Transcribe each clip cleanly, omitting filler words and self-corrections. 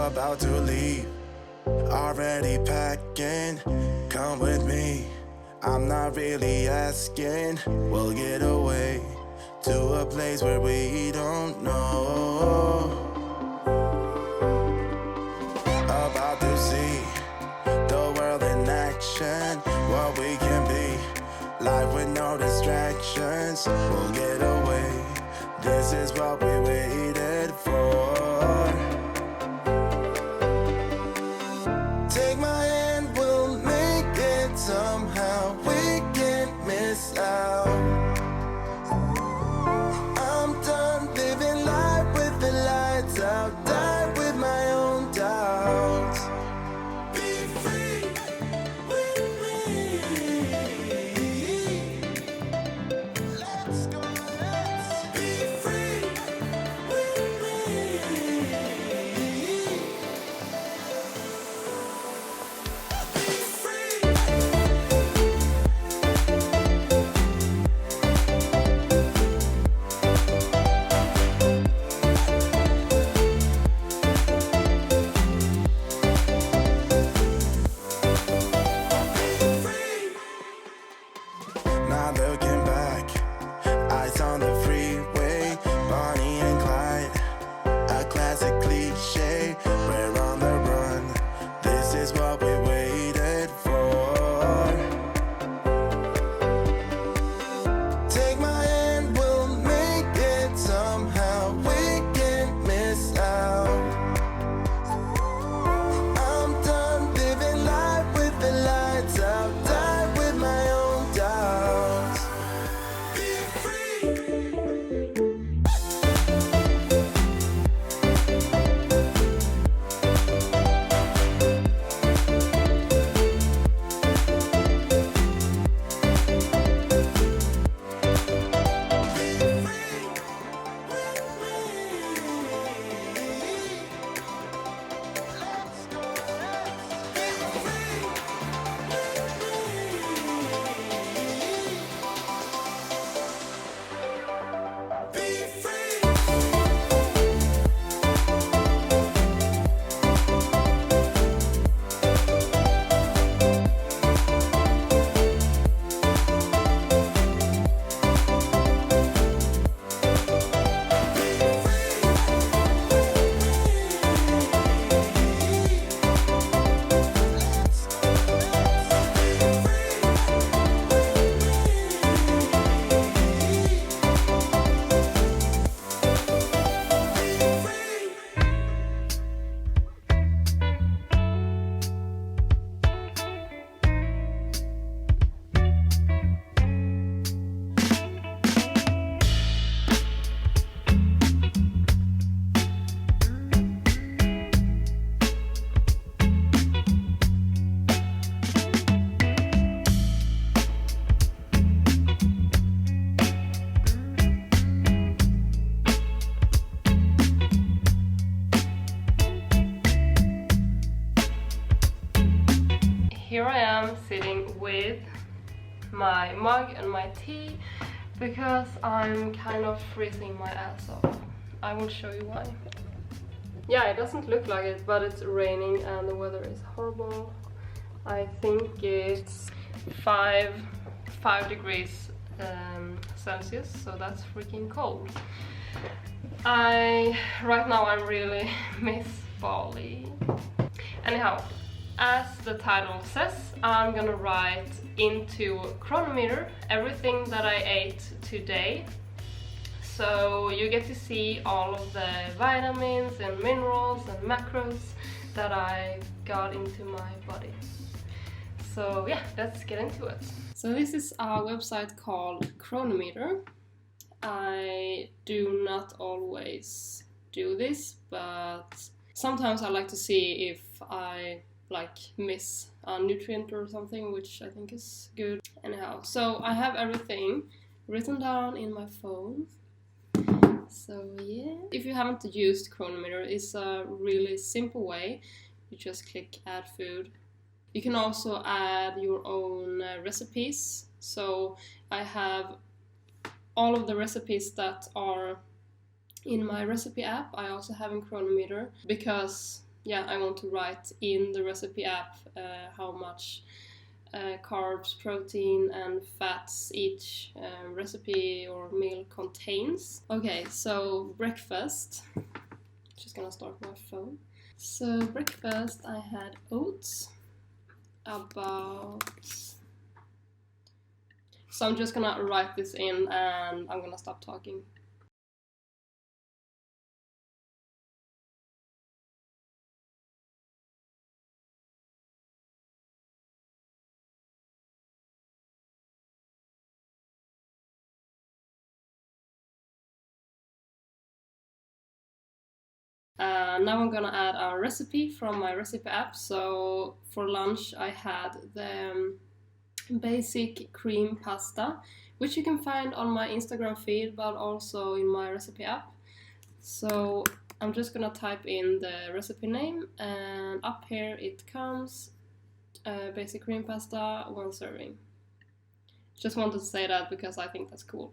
about to leave, already packing. Come with me, I'm not really asking. We'll get away to a place where we don't know. About to see the world in action, what we can be, life with no distractions. We'll get away, this is what we waited for. Take my hand, we'll make it somehow. We can't miss out. I'm done living life with the lights out. Die with my own doubts. Be free with me. Let's go, let's be free with me. Be free. Not looking back, eyes on the freeway, Bonnie and Clyde, a classic cliche. We're on the run, this is what we waited for. Take my hand, we'll make it somehow. We can't miss out. I'm done living life with the lights out. Die with my own doubts. Be free. Here I am sitting with my mug and my tea because I'm kind of freezing my ass off. I will show you why. Yeah, it doesn't look like it, but it's raining and the weather is horrible. I think it's 5 degrees Celsius, so that's freaking cold. Right now I really miss Bali. Anyhow, as the title says, I'm gonna write into Chronometer everything that I ate today. So you get to see all of the vitamins and minerals and macros that I got into my body. So yeah, let's get into it. So this is a website called Chronometer. I do not always do this, but sometimes I like to see if I miss a nutrient or something, which I think is good. Anyhow, so I have everything written down in my phone. So yeah, if you haven't used Chronometer, it's a really simple way. You just click add food. You can also add your own recipes. So I have all of the recipes that are in my recipe app. I also have in Chronometer because yeah, I want to write in the recipe app how much carbs, protein, and fats each recipe or meal contains. Okay, so breakfast. Just gonna start my phone. So breakfast, I had oats. So I'm just gonna write this in and I'm gonna stop talking. Now I'm gonna add a recipe from my recipe app. So for lunch I had the basic cream pasta, which you can find on my Instagram feed but also in my recipe app. So I'm just gonna type in the recipe name, and up here it comes basic cream pasta, 1 serving. Just wanted to say that because I think that's cool.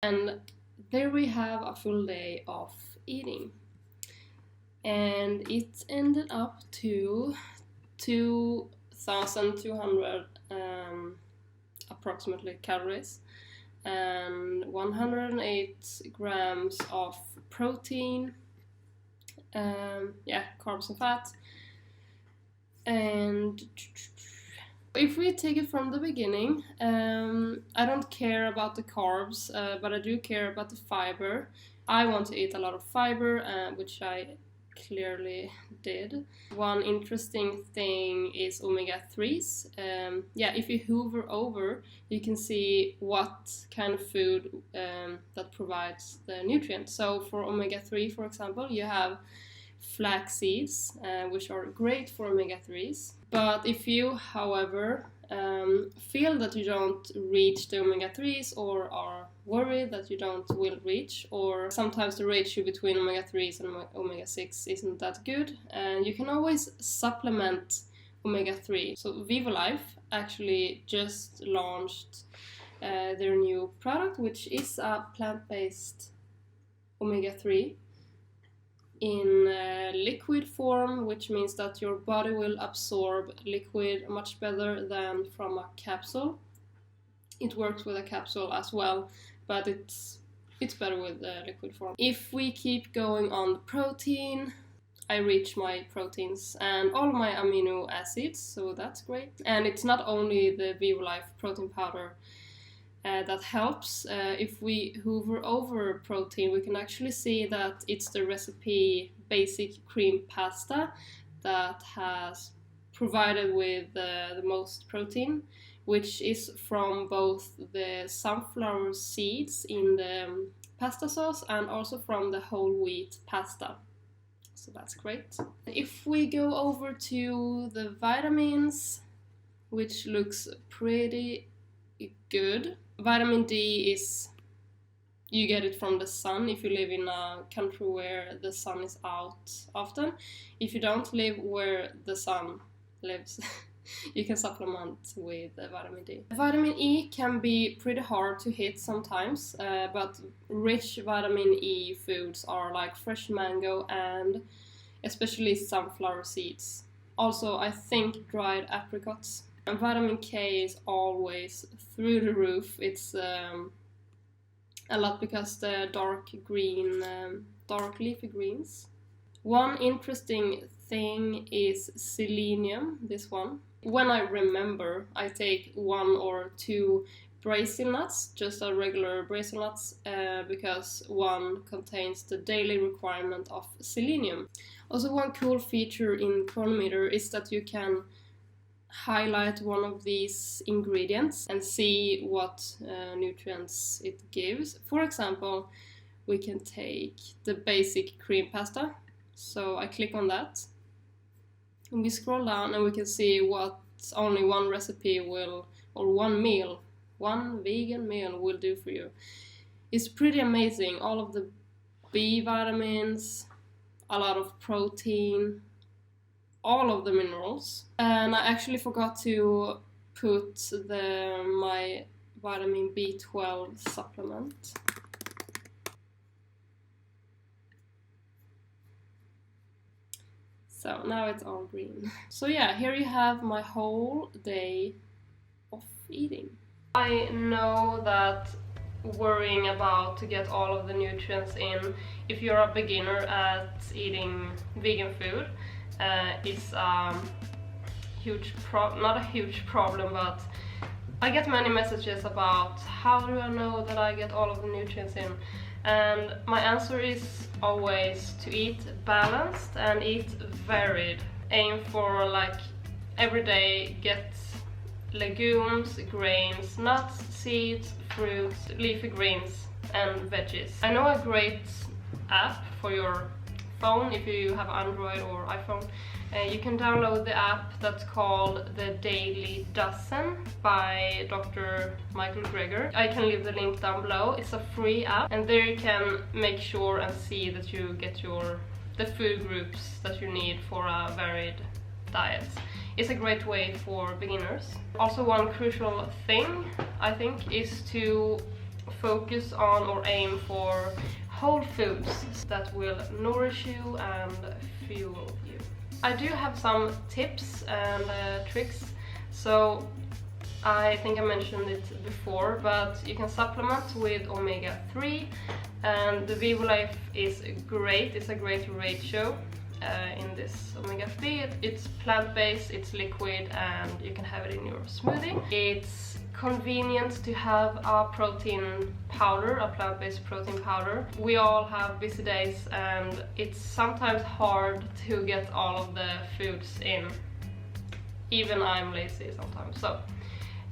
And there we have a full day of eating. And it ended up to 2,200 approximately calories and 108 grams of protein, carbs and fat. And if we take it from the beginning, I don't care about the carbs, but I do care about the fiber. I want to eat a lot of fiber, which I clearly did. One interesting thing is omega-3s. If you hover over, you can see what kind of food that provides the nutrients. So for omega-3, for example, you have flax seeds, which are great for omega-3s. But if you, however, feel that you don't reach the omega-3s or are worried that you will reach, or sometimes the ratio between omega-3s and omega-6 isn't that good, and you can always supplement omega-3. So VivoLife actually just launched their new product, which is a plant-based omega-3 in liquid form, which means that your body will absorb liquid much better than from a capsule. It works with a capsule as well, but it's better with liquid form. If we keep going on the protein, I reach my proteins and all my amino acids, so that's great. And it's not only the VivoLife protein powder that helps. If we hover over protein, we can actually see that it's the recipe basic cream pasta that has provided with the most protein, which is from both the sunflower seeds in the pasta sauce and also from the whole wheat pasta. So that's great. If we go over to the vitamins, which looks pretty good. Vitamin D is, you get it from the sun if you live in a country where the sun is out often. If you don't live where the sun lives, you can supplement with vitamin D. Vitamin E can be pretty hard to hit sometimes, but rich vitamin E foods are like fresh mango and especially sunflower seeds. Also, I think dried apricots. And vitamin K is always through the roof. It's a lot because the dark leafy greens. One interesting thing is selenium, this one. When I remember, I take 1 or 2 Brazil nuts, just a regular Brazil nuts, because one contains the daily requirement of selenium. Also, one cool feature in Chronometer is that you can highlight one of these ingredients and see what nutrients it gives. For example, we can take the basic cream pasta. So I click on that and we scroll down and we can see what only one recipe will, or one vegan meal will do for you. It's pretty amazing. All of the B vitamins, a lot of protein, all of the minerals. And I actually forgot to put my vitamin B12 supplement. So now it's all green. So yeah, here you have my whole day of eating. I know that worrying about to get all of the nutrients in, if you're a beginner at eating vegan food, is huge not a huge problem, but I get many messages about how do I know that I get all of the nutrients in, and my answer is always to eat balanced and eat varied. Aim for like every day get legumes, grains, nuts, seeds, fruits, leafy greens and veggies. I know a great app for your phone if you have Android or iPhone. You can download the app that's called The Daily Dozen by Dr. Michael Greger. I can leave the link down below. It's a free app, and there you can make sure and see that you get the food groups that you need for a varied diet. It's a great way for beginners. Also, one crucial thing I think is to focus on or aim for whole foods that will nourish you and fuel you. I do have some tips and tricks. So I think I mentioned it before, but you can supplement with omega-3, and the VivoLife is great. It's a great ratio in this omega-3. It's plant-based, it's liquid, and you can have it in your smoothie. It's convenient to have a protein powder, a plant-based protein powder. We all have busy days and it's sometimes hard to get all of the foods in. Even I'm lazy sometimes. So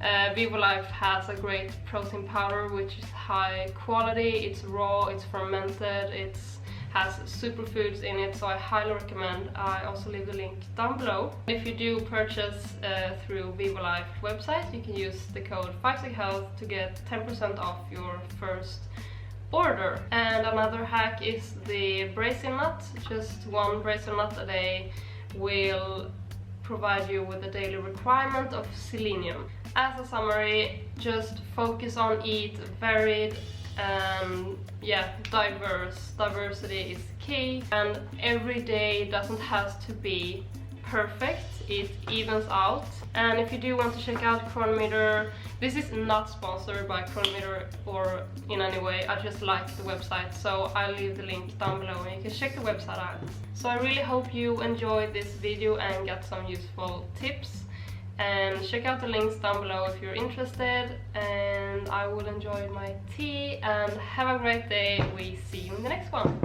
VivoLife has a great protein powder which is high quality, it's raw, it's fermented, it has superfoods in it, so I highly recommend. I also leave the link down below. If you do purchase through VivoLife website, you can use the code 5SECHealth to get 10% off your first order. And another hack is the brazen nut. Just one brazen nut a day will provide you with a daily requirement of selenium. As a summary, just focus on eat varied and diversity is key, and every day doesn't have to be perfect, it evens out. And if you do want to check out Chronometer, this is not sponsored by Chronometer or in any way, I just like the website, so I'll leave the link down below and you can check the website out. So I really hope you enjoyed this video and got some useful tips, and check out the links down below if you're interested, and I will enjoy my tea and have a great day. We see you in the next one.